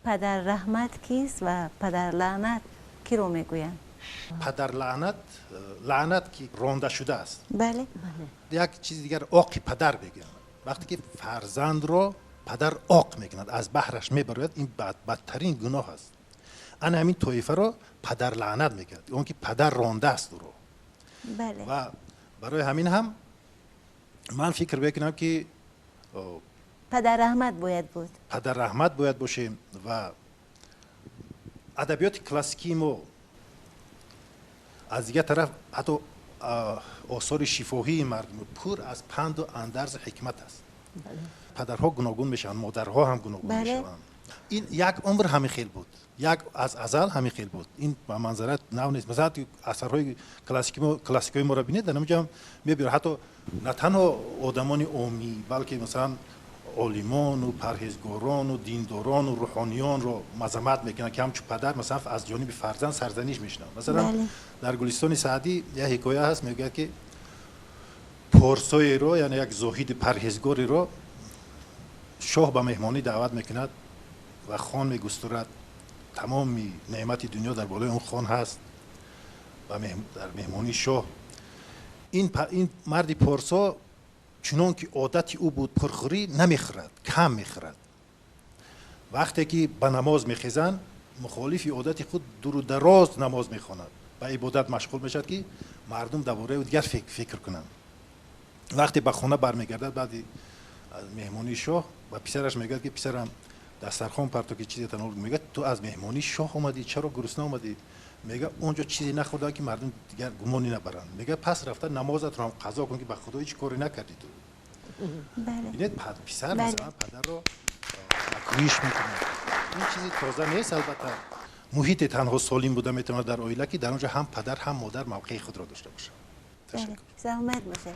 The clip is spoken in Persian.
پدر رحمت کیست و پدر لعنت کی رو میگویند؟ پدر لعنت که رانده شده است. بله. یک چیز دیگر عاق پدر بگن. وقتی که فرزند رو پدر عاق میکنند، از بحرش میبرد، این بدترین گناه است. انا همین طایفه رو پدر لعنت میکرد، اون که پدر رانده است رو. بله. و برای همین هم من فکر میکنم که پدر رحمت باید بود. پدر رحمت باید باشه. و ادبیات کلاسیکی ما از دیگه طرف حتی آثار شفاهی مردم پر از پند و اندرز حکمت است. پدرها گوناگون میشن، مادرها هم گوناگون میشن. این یک عمر همین خیل بود، یک از ازل همین خیل بود. این به منظرت نو نیست. مثلا اثرهای کلاسیکی ما را ببینید، در اینجا میبینید حتی نه تنها آدمان عامی بلکه مثلا عالمان و پرهیزگاران و دینداران و روحانیان رو مذمت میکنن که همچون پدر مثلا از جانب فرزند سرزنش میشنن. مثلا در گلستان سعدی یه حکایه هست، میگه که پارسایی رو، یعنی یک زاهد پرهیزگاری رو، شاه به مهمانی دعوت میکند و خان میگسترد، تمام نعمت دنیا در بالای اون خان هست و در مهمانی شاه این مرد پارسا چنان که عادتی او بود پرخوری نمیخورد، کم میخورد. وقتی که به نماز میخیزن مخالف عادت خود دور و دراز نماز میخواند، به عبادت مشغول میشد که مردم درباره او دیگر فکر کنند. وقتی به خانه برمیگردد بعد از مهمانی شاه و پسرش میگه که پسرم دسترخوان پرتو که چیزی تنور، میگه تو از مهمانی شاه اومدی، چرا گرسنه اومدی؟ میگه اونجا چیزی نخورده که مردم دیگر گمانی نبرن. میگه پس رفته نمازت رو هم قضا کن که به خدا هیچ کاری نکردی تو. ببینید پسر مثلا پدر رو مکروهش میکنه. این چیزی تازه نیست. البته محیط تنها سالم بوده میتونه در عائله که در اونجا هم پدر هم مادر موقع خود را داشته باشه. تشکر. زحمت باشه.